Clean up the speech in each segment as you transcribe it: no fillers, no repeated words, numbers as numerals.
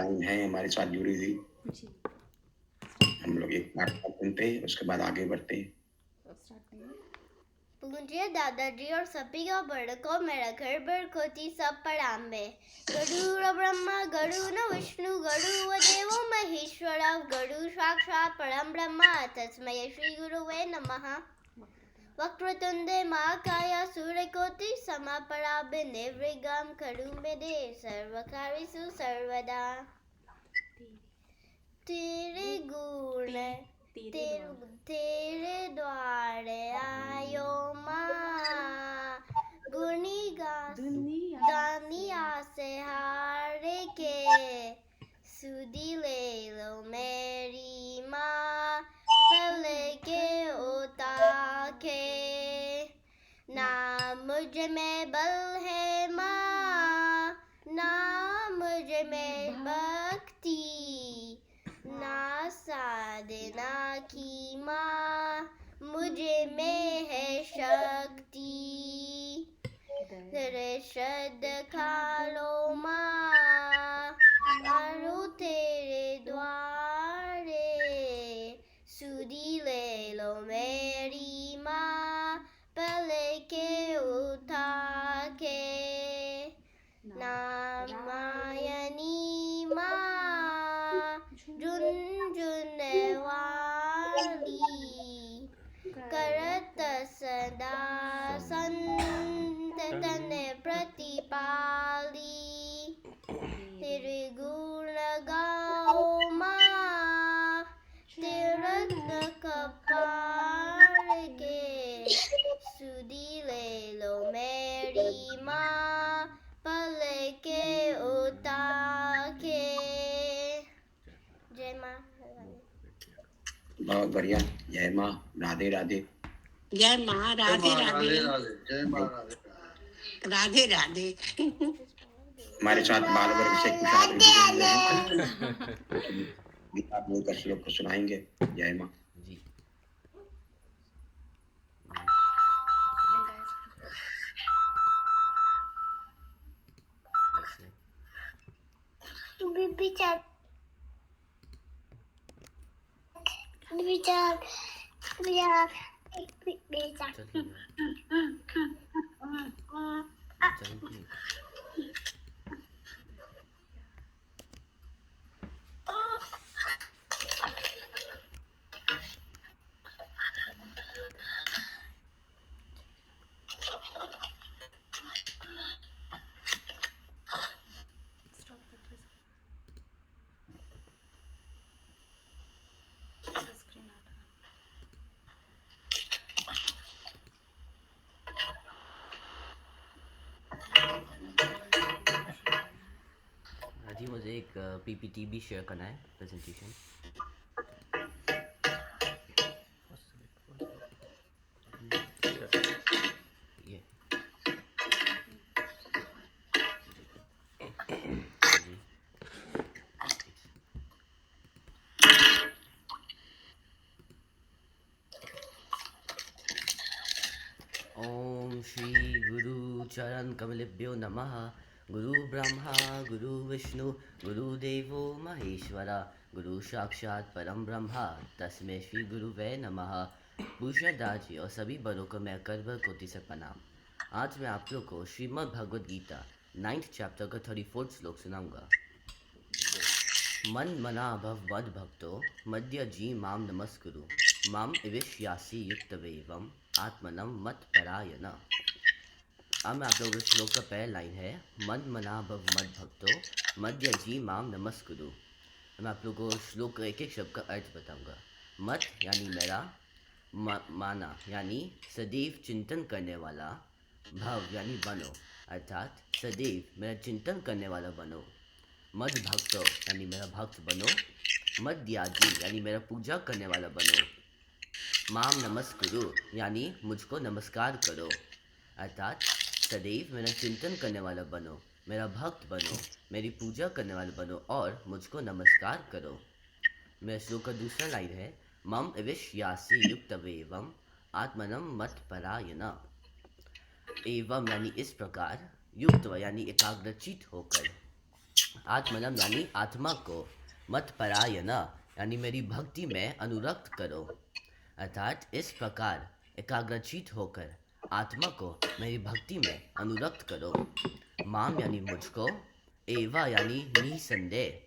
Line है हमारे साथ जुड़ी हुई। हम लोग एक पाठ सुनते हैं, उसके बाद आगे बढ़ते हैं। पूज्य दादाजी और सभी का बड़ को मेरा घर बर खोती सब प्रणाम में। गरुड़ ब्रह्मा गरुड़ विष्णु गरुड़ देवो महेश्वरा गरुड़ साक्षात परम ब्रह्मा तस्मै श्री गुरुवे नमः। वक्रतुंडे महाकाय सूर्यकोटि समप्रभा निर्विघ्नं कुरु मे देव सर्वकार्येषु सर्वदा। तेरे गुण तेरे द्वारे आयो माँ गुनी दुनिया से हारे के सुधी ले लो मेरी माँ पहले के उता के ना मुझ में बल है माँ ना मुझ में भक्ति ना साधना की माँ मुझे में है शक्ति। तेरे शब्द खा लो माँ आरो तेरे द्वारे सुधी ले लो मेरी माँ पहले के उठा के नामायनी माँ झुनझुन वाली करत सदा संत तन प्रतिपाली तेरे गुण गाओ माँ तेरे कपार के सुधी ले लो मेरी माँ पल के उता के। जय माँ। बहुत बढ़िया। जय माँ, राधे राधे। जय माँ, राधे राधे। जय माँ, राधे राधे। हमारे साथ बाल वर्ग से कुछ आदमी गीता बोलकर श्लोक को सुनाएंगे। जय माँ जी। विचार जी मुझे एक पीपीटी भी शेयर करना है, प्रेजेंटेशन। ये जी ओम श्री गुरु चरण कमलेभ्यो नमः। गुरु ब्रह्मा गुरु विष्णु गुरुदेवो महेश्वरा गुरु साक्षात परम ब्रह्मा तस्मै श्री गुरुवे नमः। पूज्य दादाजी और सभी बड़ों को मैं करवर कोटि से प्रणाम। आज मैं आप लोग को श्रीमद् भगवद गीता 9th चैप्टर का 34th श्लोक सुनाऊंगा। मन मना भव मद भक्तो मध्य जी माम नमस्कुरु माम इविष्यासि युक्तवेवम आत्मनम मत परायण। अब मैं आप लोगों को श्लोक का पहला लाइन है, मन मना भव मद भक्तो मध्य जी माम नमस्कुरु। मैं आप लोगों को श्लोक का एक एक शब्द का अर्थ बताऊंगा। मत यानी मेरा, माना यानी सदैव चिंतन करने वाला, भव यानी बनो अर्थात सदैव मेरा चिंतन करने वाला बनो, मद भक्तो यानी मेरा भक्त बनो, मद्याजी यानी मेरा पूजा करने वाला बनो, माम नमस्कुरु यानी मुझको नमस्कार करो अर्थात सदैव मेरा चिंतन करने वाला बनो, मेरा भक्त बनो, मेरी पूजा करने वाला बनो और मुझको नमस्कार करो। मेरा श्लोक का दूसरा लाइन है, मम इविष्यासि युक्तवेवम आत्मनम मत परायण। एवं यानी इस प्रकार, युक्त यानी एकाग्रचित होकर, आत्मनम यानी आत्मा को, मत परायण यानी मेरी भक्ति में अनुरक्त करो, अर्थात इस प्रकार एकाग्रचित होकर आत्मा को मेरी भक्ति में अनुरक्त करो। माम यानी मुझको, एवा यानी निसंदेह,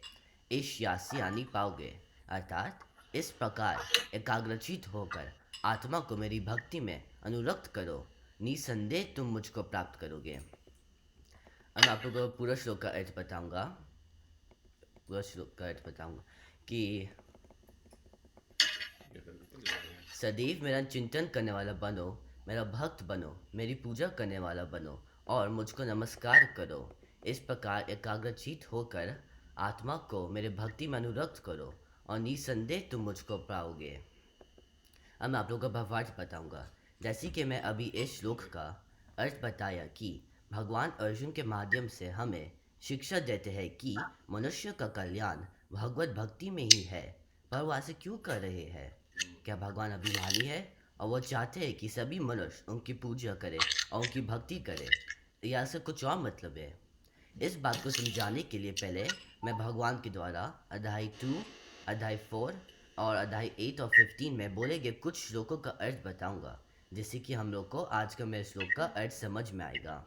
ईश्यासी यानी पाओगे, अर्थात इस प्रकार एकाग्रचित होकर आत्मा को मेरी भक्ति में अनुरक्त करो, निसंदेह तुम मुझको प्राप्त करोगे। अब मैं आप लोगों को पूरा श्लोक का अर्थ बताऊंगा। पूरा श्लोक का अर्थ बताऊंगा कि सदैव मेरा चिंतन करने वाला बनो, मेरा भक्त बनो, मेरी पूजा करने वाला बनो और मुझको नमस्कार करो। इस प्रकार एकाग्रचित होकर आत्मा को मेरे भक्ति में अनुरक्त करो और निसंदेह तुम मुझको पाओगे। अब मैं आप लोगों को भावार्थ बताऊंगा। जैसे कि मैं अभी इस श्लोक का अर्थ बताया कि भगवान अर्जुन के माध्यम से हमें शिक्षा देते हैं कि मनुष्य का कल्याण भगवत भक्ति में ही है, पर वो ऐसे क्यों कर रहे हैं? क्या भगवान अभिमानी है और वो चाहते हैं कि सभी मनुष्य उनकी पूजा करें और उनकी भक्ति करें, या ऐसा कुछ और मतलब है? इस बात को समझाने के लिए पहले मैं भगवान के द्वारा अध्याय 2, अध्याय 4 और अध्याय 8 और 15 में बोले गए कुछ श्लोकों का अर्थ बताऊंगा, जिससे कि हम लोग को आज का मेरे श्लोक का अर्थ समझ में आएगा।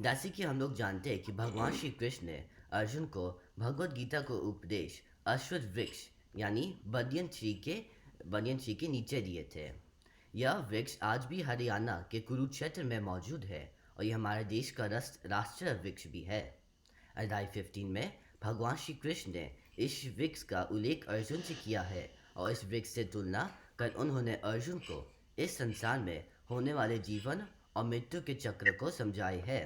जैसे कि हम लोग जानते हैं कि भगवान श्री कृष्ण ने अर्जुन को भगवत गीता को उपदेश अश्वत्थ वृक्ष यानी बनियन ट्री के नीचे दिए थे। यह वृक्ष आज भी हरियाणा के कुरुक्षेत्र में मौजूद है और यह हमारे देश का राष्ट्रीय वृक्ष भी है। अध्याय 15 में भगवान श्री कृष्ण ने इस वृक्ष का उल्लेख अर्जुन से किया है और इस वृक्ष से तुलना कर उन्होंने अर्जुन को इस संसार में होने वाले जीवन और मृत्यु के चक्र को समझाए है।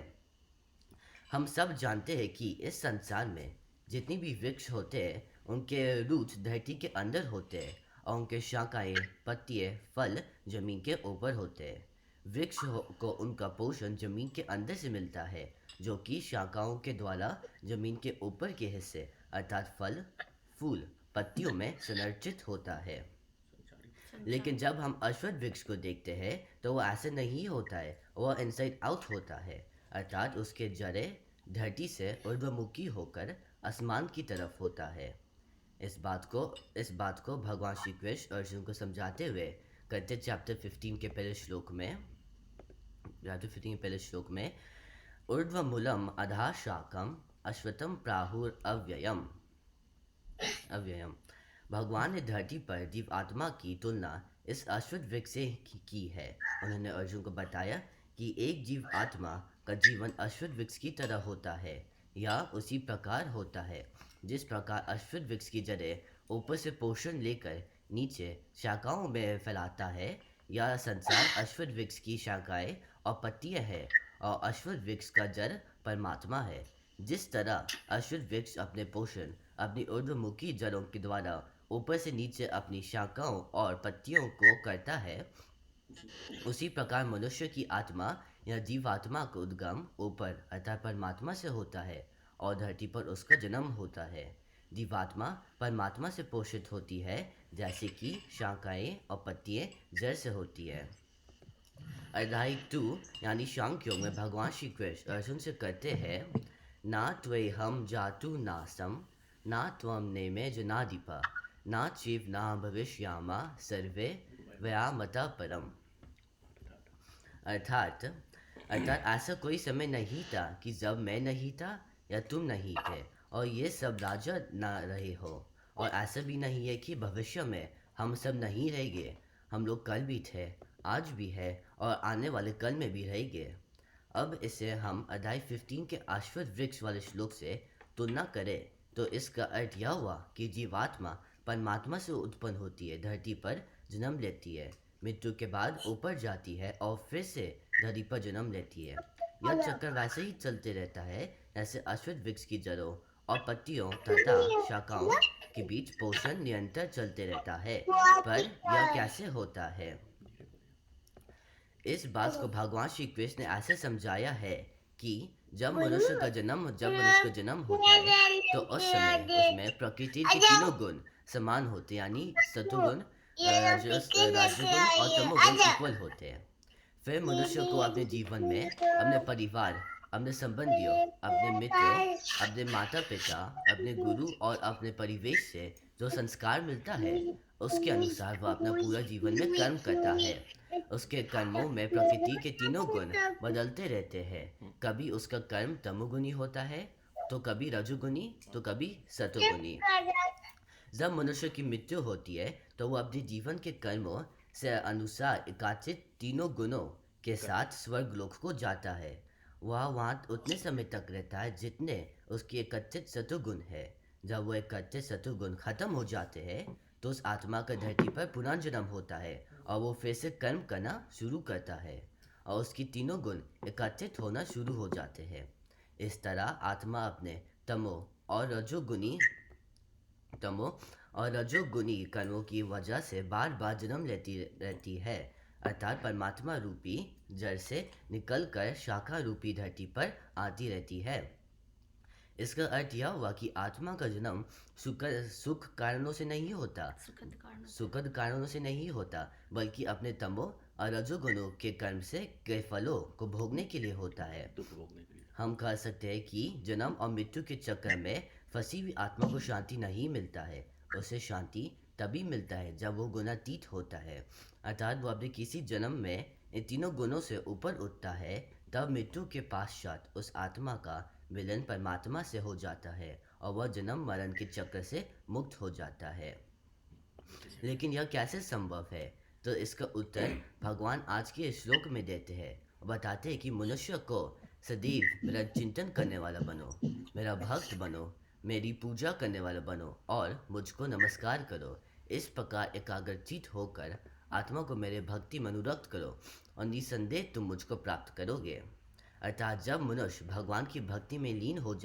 हम सब जानते हैं कि इस संसार में जितनी भी वृक्ष होते हैं उनके रूट धरती के अंदर होते हैं और उनके शाखाएं, पत्तियां, फल जमीन के ऊपर होते हैं। वृक्ष को उनका पोषण जमीन के अंदर से मिलता है, जो कि शाखाओं के द्वारा जमीन के ऊपर के हिस्से अर्थात फल, फूल, पत्तियों में संरक्षित होता है। लेकिन जब हम अश्वत्थ वृक्ष को देखते हैं तो वह ऐसे नहीं होता है, वह इनसाइड आउट होता है, अर्थात उसके जड़ें धरती से ऊर्ध्वमुखी होकर आसमान की तरफ होता है। इस बात को भगवान श्री कृष्ण अर्जुन को समझाते हुए कहते चैप्टर 15 के पहले श्लोक में ऊर्ध्वमूलम अधः शाखम अश्वत्थम प्राहुर अव्ययम। भगवान ने धरती पर जीव आत्मा की तुलना इस अश्वत्थ वृक्ष से की है। उन्होंने अर्जुन को बताया कि एक जीव आत्मा का जीवन अश्वत्थ वृक्ष की तरह होता है या उसी प्रकार होता है जिस प्रकार अश्वत्थ वृक्ष की जड़ें ऊपर से पोषण लेकर नीचे शाखाओं में फैलाता है, या संसार अश्वत्थ वृक्ष की शाखाएं और पत्तियां है और अश्वत्थ वृक्ष का जड़ परमात्मा है। जिस तरह अश्वत्थ वृक्ष अपने पोषण अपनी ऊर्ध्वमुखी जड़ों के द्वारा ऊपर से नीचे अपनी शाखाओं और पत्तियों को करता है, उसी प्रकार मनुष्य की आत्मा या जीवात्मा का उद्गम ऊपर अर्थात परमात्मा से होता है और धरती पर उसका जन्म होता है। जीवात्मा परमात्मा से पोषित होती है, जैसे कि शाखाएं और पत्तियां जड़ से होती है। अध्याय 2 यानी सांख्य योग में भगवान श्री कृष्ण अर्जुन से कहते हैं, ना त्वे हम जातु नासम ना त्वम नेमे जनाधिपा ना चीव ना भविष्यामा सर्वे व्यामता परम। अर्थात ऐसा कोई समय नहीं था कि जब मैं नहीं था या तुम नहीं थे और ये सब राजा ना रहे हो, और ऐसा भी नहीं है कि भविष्य में हम सब नहीं रहेंगे। हम लोग कल भी थे, आज भी है और आने वाले कल में भी रहेंगे। अब इसे हम अध्याय 15 के अश्वत्थ वृक्ष वाले श्लोक से तुलना करें तो इसका अर्थ यह हुआ कि जीवात्मा परमात्मा से उत्पन्न होती है, धरती पर जन्म लेती है, मृत्यु के बाद ऊपर जाती है और फिर से धरती पर जन्म लेती है। यह चक्र वैसे ही चलते रहता है जैसे अश्वत्थ वृक्ष की जड़ों और पत्तियों तथा शाखाओं के बीच पोषण निरंतर चलते रहता है। पर यह कैसे होता है? इस बात को भगवान श्री कृष्ण ने ऐसे समझाया है कि जब मनुष्य का जन्म होता है तो उस समय उसमें प्रकृति के तीनों गुण समान होते हैं, यानी सत्वगुण, राजगुण और तमोगुण इक्वल होते हैं। फिर मनुष्य को अपने जीवन में अपने परिवार अपने संबंधियों, अपने मित्रों, अपने माता पिता, अपने गुरु और अपने परिवेश से जो संस्कार मिलता है उसके अनुसार वह अपना पूरा जीवन में कर्म करता है। उसके कर्मों में प्रकृति के तीनों गुण बदलते रहते हैं। कभी उसका कर्म तमोगुणी होता है, तो कभी रजोगुणी, तो कभी सतोगुणी। जब मनुष्य की मृत्यु होती है तो वह अपने जीवन के कर्मों से अनुसार एकाचित तीनों गुणों के साथ स्वर्गलोक को जाता है। वह वहाँ उतने समय तक रहता है जितने उसकी एकत्रित सतुगुण है। जब वो एकत्रित सतुगुण खत्म हो जाते हैं तो उस आत्मा का धरती पर पुनर्जन्म होता है और वो फिर से कर्म करना शुरू करता है और उसकी तीनों गुण एकत्रित होना शुरू हो जाते हैं। इस तरह आत्मा अपने तमो और रजोगुणी कर्मों की वजह से बार बार जन्म लेती रहती है, अर्थात परमात्मा रूपी जड़ से निकलकर शाखा रूपी धरती पर आती रहती है। इसका अर्थ यह हुआ कि आत्मा का जन्म सुख कारणों से नहीं होता, सुखद कारणों से नहीं होता, बल्कि अपने तमो और रजोगुणों के कर्म से के फलों को भोगने के लिए होता है। हम कह सकते हैं कि जन्म और मृत्यु के चक्कर में फंसी हुई आत्मा को शांति नहीं मिलता है। उसे शांति तभी मिलता है जब वो गुणातीत होता है, अर्थात वो अपने किसी जन्म में इन तीनों गुणों से ऊपर उठता है। तब मृत्यु के पश्चात उस आत्मा का विलय परमात्मा से हो जाता है और वह जन्म मरण के चक्र से मुक्त हो जाता है। लेकिन यह कैसे संभव है? तो इसका उत्तर भगवान आज के श्लोक में देते हैं। बताते हैं कि मनुष्य को सदैव मेरा चिंतन करने वाला बनो, मेरा भक्त बनो, मेरी पूजा करने वाला बनो और मुझको नमस्कार करो। इस प्रकार एकाग्रचित होकर आत्मा को मेरे भक्ति में अनुरक्त करो और निसंदेह तुम मुझको प्राप्त करोगे। अर्थात जब मनुष्य भगवान की भक्ति में लीन हो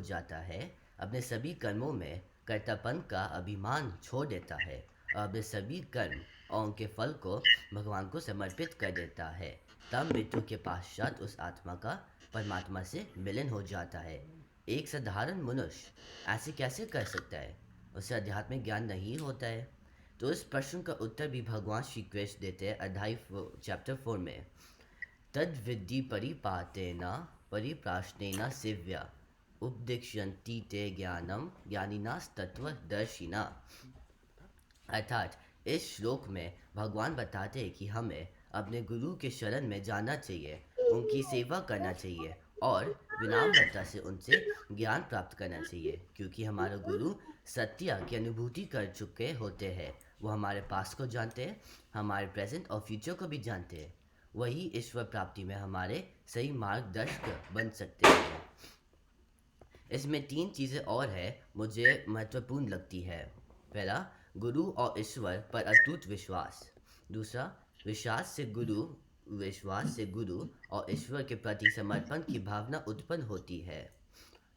जाता है, अपने सभी कर्मों में कर्तापन का अभिमान छोड़ देता है और अपने सभी कर्म और उनके फल को भगवान को समर्पित कर देता है, तब मृत्यु के पश्चात उस आत्मा का परमात्मा से मिलन हो जाता है। एक साधारण मनुष्य ऐसे कैसे कर सकता है? उसे आध्यात्मिक ज्ञान नहीं होता है। तो इस प्रश्न का उत्तर भी भगवान श्री कृष्ण देते हैं अध्याय चैप्टर 4 में। तद विद्धि परिपातेन परिप्राश्नेन सेव्या उपदिक्ष्यन्ति ते ज्ञानम ज्ञानिनास्तत्वदर्शिना। अर्थात इस श्लोक में भगवान बताते हैं कि हमें अपने गुरु के शरण में जाना चाहिए, उनकी सेवा करना चाहिए और विनम्रता से उनसे ज्ञान प्राप्त करना चाहिए, क्योंकि हमारा गुरु सत्य की अनुभूति कर चुके होते हैं। वो हमारे पास्ट को जानते हैं, हमारे प्रेजेंट और फ्यूचर को भी जानते हैं। वही ईश्वर प्राप्ति में हमारे सही मार्गदर्शक बन सकते हैं। इसमें 3 चीज़ें और है मुझे महत्वपूर्ण लगती है। पहला, गुरु और ईश्वर पर अटूट विश्वास। दूसरा, विश्वास से गुरु और ईश्वर के प्रति समर्पण की भावना उत्पन्न होती है।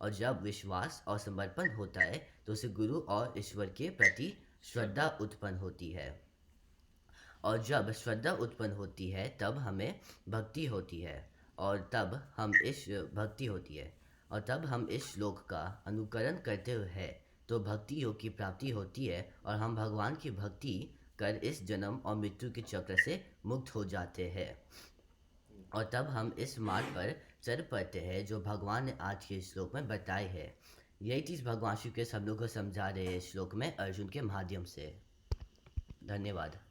और जब विश्वास और समर्पण होता है तो उसे गुरु और ईश्वर के प्रति श्रद्धा उत्पन्न होती है। और जब श्रद्धा उत्पन्न होती है तब हमें भक्ति होती है और तब हम इस श्लोक का अनुकरण करते हैं तो भक्ति योग की प्राप्ति होती है और हम भगवान की भक्ति कर इस जन्म और मृत्यु के चक्र से मुक्त हो जाते हैं। और तब हम इस मार्ग पर चल पड़ते हैं जो भगवान ने आज के श्लोक में बताए है। यही चीज़ भगवान श्री कृष्ण हम लोग को समझा रहे हैं श्लोक में अर्जुन के माध्यम से। धन्यवाद।